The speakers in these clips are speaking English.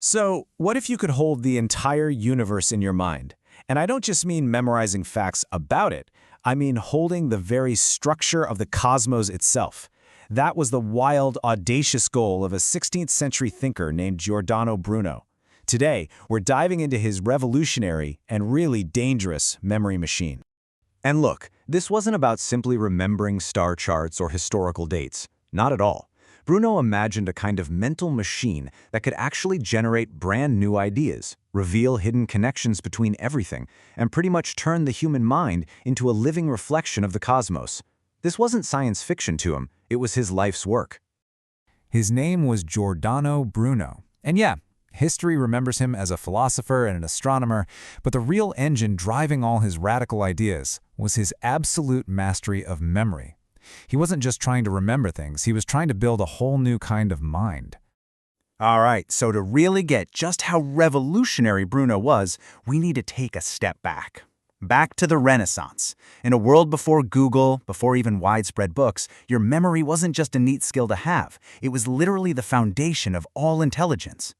So, what if you could hold the entire universe in your mind? And I don't just mean memorizing facts about it, I mean holding the very structure of the cosmos itself. That was the wild, audacious goal of a 16th century thinker named Giordano Bruno. Today, we're diving into his revolutionary and really dangerous memory machine. And look, this wasn't about simply remembering star charts or historical dates. Not at all. Bruno imagined a kind of mental machine that could actually generate brand new ideas, reveal hidden connections between everything, and pretty much turn the human mind into a living reflection of the cosmos. This wasn't science fiction to him, it was his life's work. His name was Giordano Bruno. And yeah, history remembers him as a philosopher and an astronomer, but the real engine driving all his radical ideas was his absolute mastery of memory. He wasn't just trying to remember things, he was trying to build a whole new kind of mind. All right, so to really get just how revolutionary Bruno was, we need to take a step back. Back to the Renaissance. In a world before Google, before even widespread books, your memory wasn't just a neat skill to have. It was literally the foundation of all intelligence.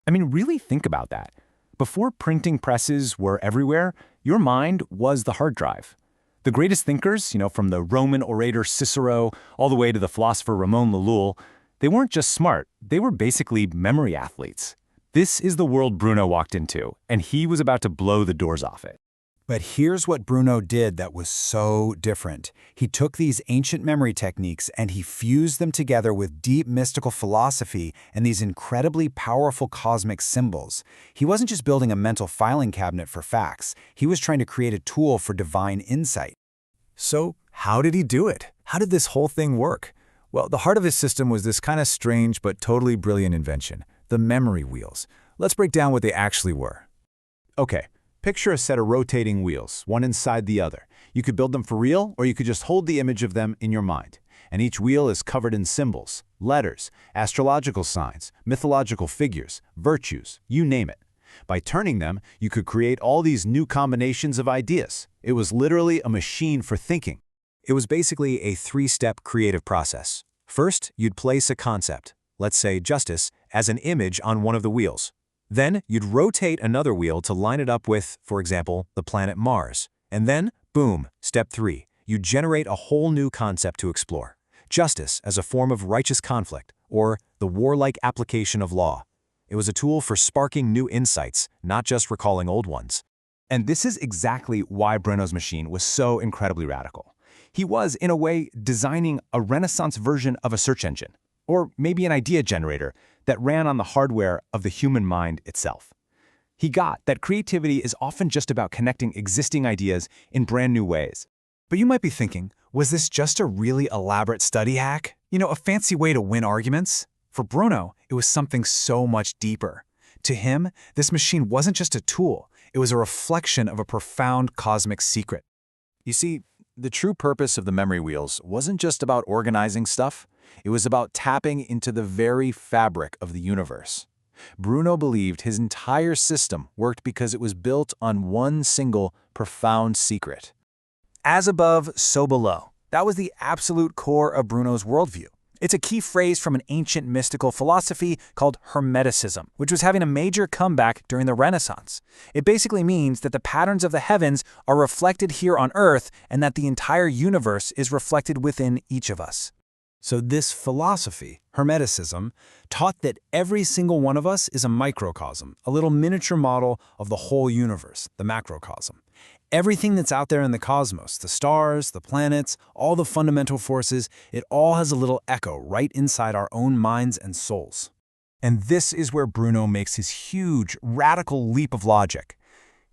I mean, really think about that. Before printing presses were everywhere, your mind was the hard drive. The greatest thinkers, from the Roman orator Cicero all the way to the philosopher Ramon Llull, they weren't just smart, they were basically memory athletes. This is the world Bruno walked into, and he was about to blow the doors off it. But here's what Bruno did that was so different. He took these ancient memory techniques and he fused them together with deep mystical philosophy and these incredibly powerful cosmic symbols. He wasn't just building a mental filing cabinet for facts. He was trying to create a tool for divine insight. So, how did he do it? How did this whole thing work? Well, the heart of his system was this kind of strange but totally brilliant invention, the memory wheels. Let's break down what they actually were. Okay. Picture a set of rotating wheels, one inside the other. You could build them for real, or you could just hold the image of them in your mind. And each wheel is covered in symbols, letters, astrological signs, mythological figures, virtues, you name it. By turning them, you could create all these new combinations of ideas. It was literally a machine for thinking. It was basically a three-step creative process. First, you'd place a concept, let's say justice, as an image on one of the wheels. Then, you'd rotate another wheel to line it up with, for example, the planet Mars. And then, boom, step 3, you generate a whole new concept to explore. Justice as a form of righteous conflict, or the warlike application of law. It was a tool for sparking new insights, not just recalling old ones. And this is exactly why Bruno's machine was so incredibly radical. He was, in a way, designing a Renaissance version of a search engine, or maybe an idea generator, that ran on the hardware of the human mind itself. He got that creativity is often just about connecting existing ideas in brand new ways. But you might be thinking, was this just a really elaborate study hack? A fancy way to win arguments? For Bruno, it was something so much deeper. To him, this machine wasn't just a tool, it was a reflection of a profound cosmic secret. You see, the true purpose of the memory wheels wasn't just about organizing stuff. It was about tapping into the very fabric of the universe. Bruno believed his entire system worked because it was built on one single, profound secret. As above, so below. That was the absolute core of Bruno's worldview. It's a key phrase from an ancient mystical philosophy called Hermeticism, which was having a major comeback during the Renaissance. It basically means that the patterns of the heavens are reflected here on Earth and that the entire universe is reflected within each of us. So this philosophy, Hermeticism, taught that every single one of us is a microcosm, a little miniature model of the whole universe, the macrocosm. Everything that's out there in the cosmos, the stars, the planets, all the fundamental forces, it all has a little echo right inside our own minds and souls. And this is where Bruno makes his huge, radical leap of logic.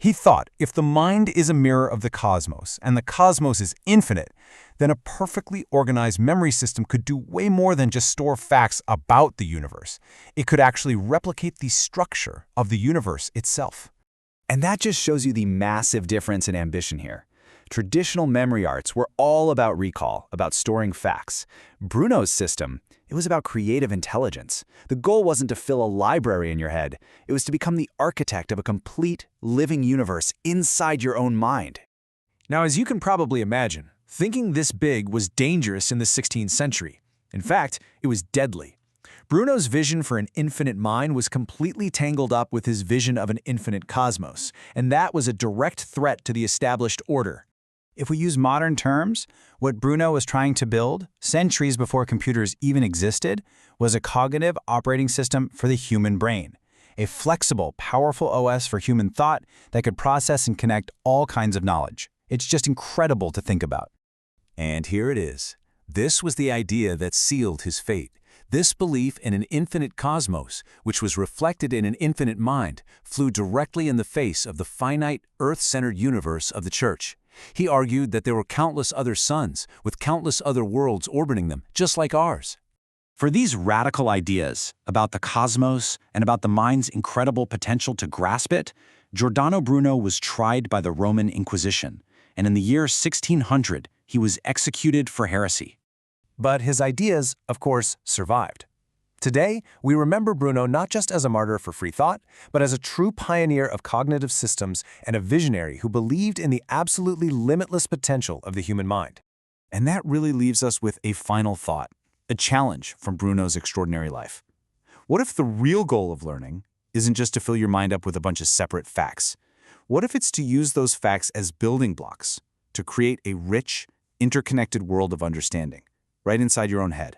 He thought if the mind is a mirror of the cosmos, and the cosmos is infinite, then a perfectly organized memory system could do way more than just store facts about the universe. It could actually replicate the structure of the universe itself. And that just shows you the massive difference in ambition here. Traditional memory arts were all about recall, about storing facts. Bruno's system, it was about creative intelligence. The goal wasn't to fill a library in your head. It was to become the architect of a complete, living universe inside your own mind. Now, as you can probably imagine, thinking this big was dangerous in the 16th century. In fact, it was deadly. Bruno's vision for an infinite mind was completely tangled up with his vision of an infinite cosmos, and that was a direct threat to the established order. If we use modern terms, what Bruno was trying to build, centuries before computers even existed, was a cognitive operating system for the human brain. A flexible, powerful OS for human thought that could process and connect all kinds of knowledge. It's just incredible to think about. And here it is. This was the idea that sealed his fate. This belief in an infinite cosmos, which was reflected in an infinite mind, flew directly in the face of the finite, earth-centered universe of the Church. He argued that there were countless other suns, with countless other worlds orbiting them, just like ours. For these radical ideas about the cosmos and about the mind's incredible potential to grasp it, Giordano Bruno was tried by the Roman Inquisition, and in the year 1600, he was executed for heresy. But his ideas, of course, survived. Today, we remember Bruno not just as a martyr for free thought, but as a true pioneer of cognitive systems and a visionary who believed in the absolutely limitless potential of the human mind. And that really leaves us with a final thought, a challenge from Bruno's extraordinary life. What if the real goal of learning isn't just to fill your mind up with a bunch of separate facts? What if it's to use those facts as building blocks to create a rich, interconnected world of understanding, right inside your own head?